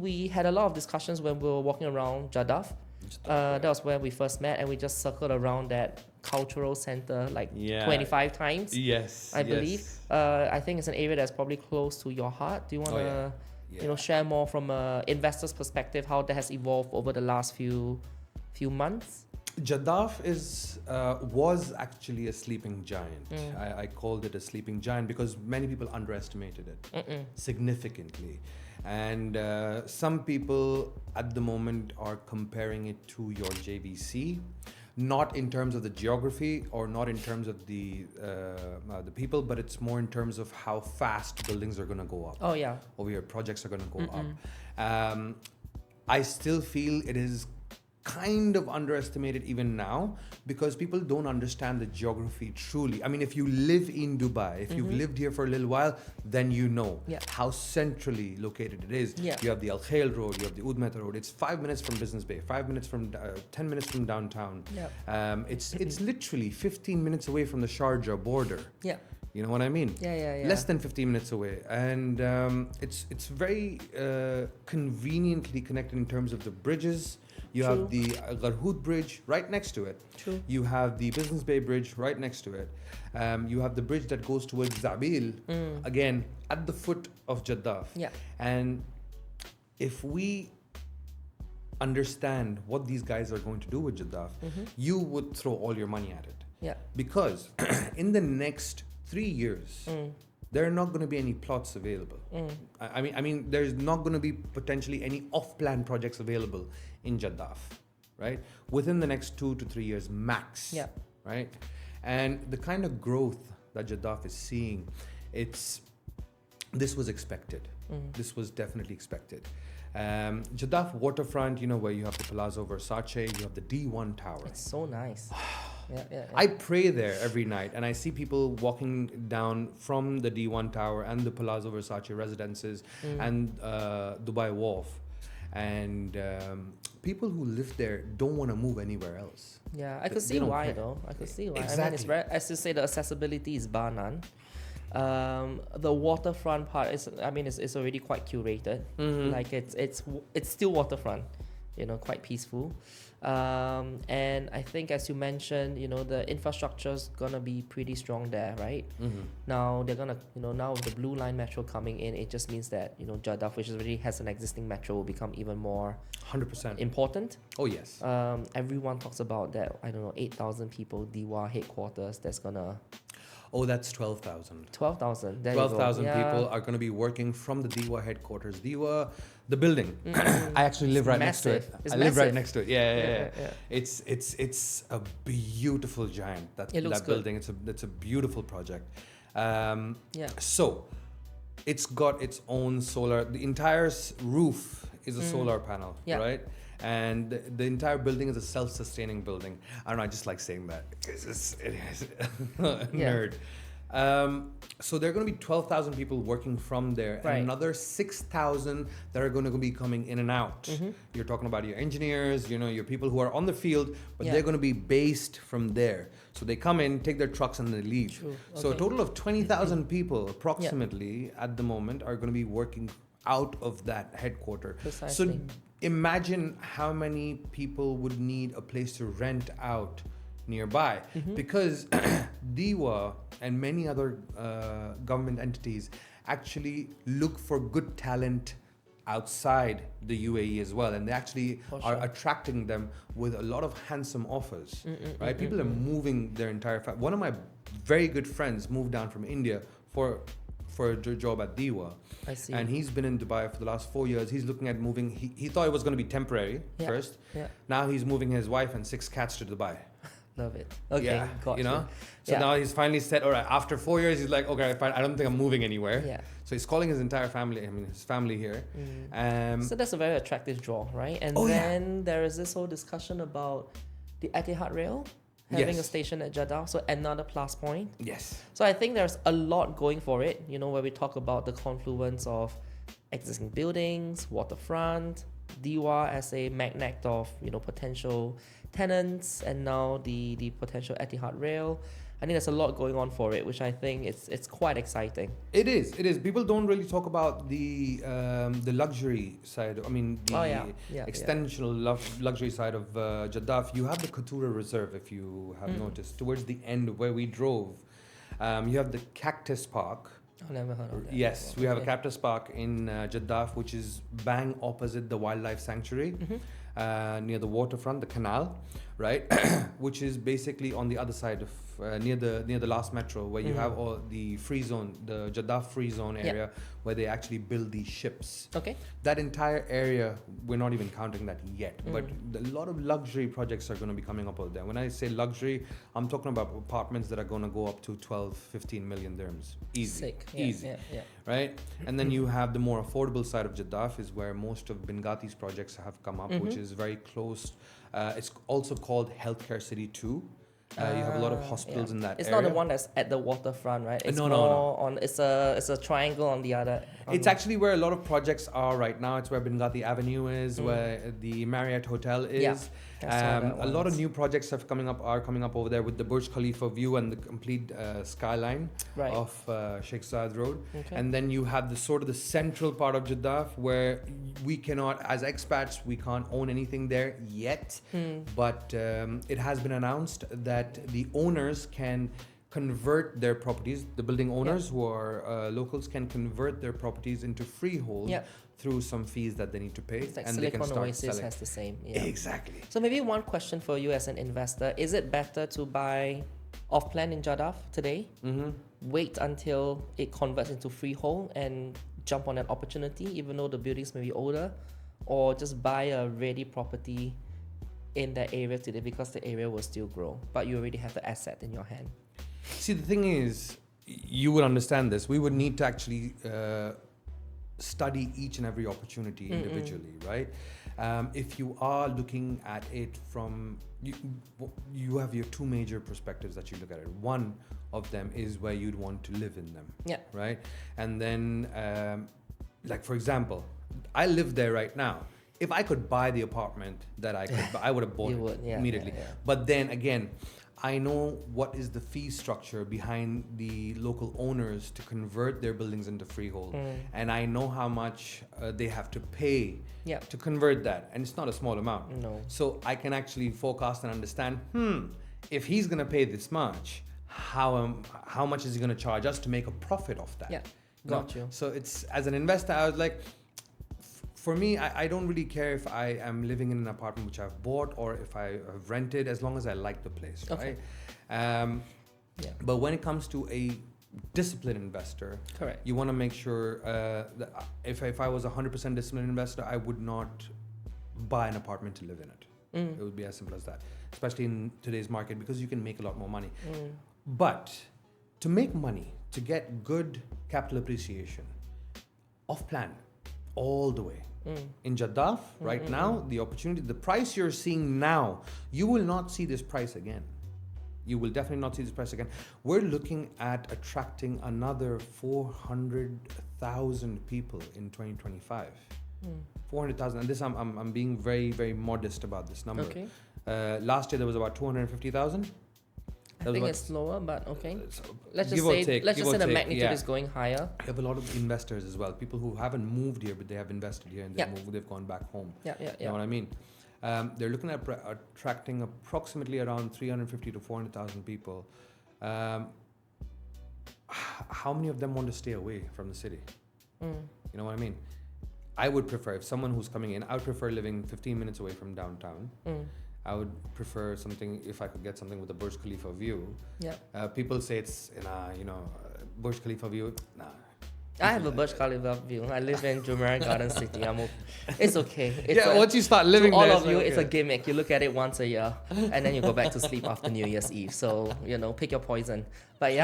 We had a lot of discussions when we were walking around Jaddaf. That was where we first met, and we just circled around that cultural center like 25 times. Yes, I believe. I think it's an area that's probably close to your heart. Do you want to, share more from an investor's perspective how that has evolved over the last few months? Jaddaf was actually a sleeping giant. I called it a sleeping giant because many people underestimated it significantly. And some people at the moment are comparing it to your JVC, not in terms of the geography or not in terms of the people, but it's more in terms of how fast buildings are going to go up. Oh yeah. Over here, projects are going to go up. I still feel it is kind of underestimated even now because people don't understand the geography truly. I mean, if you live in Dubai, if you've lived here for a little while, then you know how centrally located it is. You have the Al Khail Road, you have the Udmeta Road. It's 5 minutes from Business Bay, 5 minutes from 10 minutes from downtown. It's literally 15 minutes away from the Sharjah border. You know what I mean? Less than 15 minutes away. And it's very conveniently connected in terms of the bridges. You have the Garhoud Bridge right next to it. You have the Business Bay Bridge right next to it. You have the bridge that goes towards Zabil, again, at the foot of Jaddaf. And if we understand what these guys are going to do with Jaddaf, you would throw all your money at it. Because in the next 3 years, there are not going to be any plots available. I mean, there's not going to be potentially any off-plan projects available in Jaddaf, right? Within the next 2 to 3 years max, right? And the kind of growth that Jaddaf is seeing, this was expected. This was definitely expected. Jaddaf waterfront, where you have the Palazzo Versace, you have the D1 tower. It's so nice. I pray there every night and I see people walking down from the D1 tower and the Palazzo Versace residences and Dubai Wharf. And people who live there don't want to move anywhere else. I could see why though. I could see why. Exactly. I mean, it's very, as you say, the accessibility is bar none. The waterfront part is, it's already quite curated. Like it's still waterfront, quite peaceful. And I think, as you mentioned, the infrastructure's gonna be pretty strong there, right? Now they're gonna, now with the Blue Line metro coming in, it just means that Jaddaf, which already has an existing metro, will become even more 100% important. Oh yes. Everyone talks about that. 8,000 people DEWA headquarters. That's gonna. Oh, that's 12,000. 12,000. 12,000 people are going to be working from the DEWA headquarters. DEWA, the building. I actually live right next to it. I live right next to it. Yeah. It's a beautiful giant. That building. It's a beautiful project. So it's got its own solar. The entire roof is a solar panel, right? And the entire building is a self-sustaining building. I don't know, I just like saying that. It is nerd. So there are going to be 12,000 people working from there, and another 6,000 that are going to be coming in and out. You're talking about your engineers, your people who are on the field, but they're going to be based from there. So they come in, take their trucks, and they leave. So a total of 20,000 people approximately at the moment are going to be working out of that headquarter. So imagine how many people would need a place to rent out nearby, because DEWA and many other government entities actually look for good talent outside the UAE as well, and they actually are attracting them with a lot of handsome offers, right? People are moving their entire family. One of my very good friends moved down from India for a job at DEWA. I see. And he's been in Dubai for the last 4 years. He's looking at moving. He thought it was going to be temporary first. Now he's moving his wife and 6 cats to Dubai. Love it. Okay, got you. So now he's finally said, all right, after 4 years, he's like, okay, fine, I don't think I'm moving anywhere. So he's calling his entire family, his family here. So that's a very attractive draw, right? And then there is this whole discussion about the Etihad Rail having a station at Jaddaf, so another plus point. Yes. So I think there's a lot going for it, where we talk about the confluence of existing buildings, waterfront, DEWA as a magnet of, potential tenants, and now the potential Etihad Rail. I think there's a lot going on for it, which I think it's quite exciting. It is. People don't really talk about the luxury side. I mean, the extensional luxury side of Jaddaf. You have the Katura Reserve, if you have noticed, towards the end of where we drove. You have the Cactus Park. I've never heard of that. Yes, we have a Cactus Park in Jaddaf, which is bang opposite the wildlife sanctuary, near the waterfront, the canal, right? Which is basically on the other side of near the last metro, where you have all the free zone, the Jaddaf free zone area, where they actually build these ships. Okay. That entire area, we're not even counting that yet, but a lot of luxury projects are going to be coming up over there. When I say luxury, I'm talking about apartments that are going to go up to 12, 15 million dirhams. Easy. Sick. Easy. Right? And then you have the more affordable side of Jaddaf, is where most of Bengati's projects have come up, which is very close. It's also called Healthcare City 2. You have a lot of hospitals in that area. It's not the one that's at the waterfront, right? It's no. It's a triangle on the other. It's actually where a lot of projects are right now. It's where Bengati Avenue is, where the Marriott Hotel is. A lot of new projects are coming up over there with the Burj Khalifa view and the complete skyline of Sheikh Zayed Road. Okay. And then you have the sort of the central part of Jaddaf, where we cannot, as expats, we can't own anything there yet. But it has been announced that the owners can convert their properties, the building owners who are locals can convert their properties into freehold through some fees that they need to pay. It's like and Silicon they can start Oasis selling. has the same. Exactly. So maybe one question for you as an investor: is it better to buy off plan in Jaddaf today, wait until it converts into freehold and jump on an opportunity, even though the buildings may be older, or just buy a ready property in that area today because the area will still grow, but you already have the asset in your hand? See, the thing is, you would understand this. We would need to actually study each and every opportunity individually, right? If you are looking at it from, you have your two major perspectives that you look at it. One of them is where you'd want to live in them, right? And then, like for example, I live there right now. If I could buy the apartment that I could buy, I would have bought it immediately. But then again, I know what is the fee structure behind the local owners to convert their buildings into freehold. And I know how much they have to pay to convert that. And it's not a small amount. No. So I can actually forecast and understand, if he's going to pay this much, how much is he going to charge us to make a profit off that? Yeah, got you. So it's, as an investor, I was like, for me, I don't really care if I am living in an apartment which I've bought or if I have rented, as long as I like the place, right? But when it comes to a disciplined investor, correct, you want to make sure that if I was a 100% disciplined investor, I would not buy an apartment to live in it. It would be as simple as that, especially in today's market, because you can make a lot more money. But to make money, to get good capital appreciation, off plan, all the way. In Jaddaf, right now, the opportunity, the price you're seeing now, you will not see this price again. You will definitely not see this price again. We're looking at attracting another 400,000 people in 2025. 400,000, and this I'm being very, very modest about this number. Okay. Last year there was about 250,000. I think it's lower, but okay. Let's just say the magnitude is going higher. You have a lot of investors as well, people who haven't moved here, but they have invested here and they've gone back home. You know what I mean? They're looking at attracting approximately around 350 to 400,000 people. How many of them want to stay away from the city? You know what I mean? I would prefer, if someone who's coming in, I would prefer living 15 minutes away from downtown. I would prefer something, if I could get something with a Burj Khalifa view. People say it's, Burj Khalifa view. Nah. I have a Burj Khalifa view. I live in Jumeirah Garden City. It's okay. It's once you start living there, all of you, it's a gimmick. You look at it once a year, and then you go back to sleep after New Year's Eve. So, pick your poison. But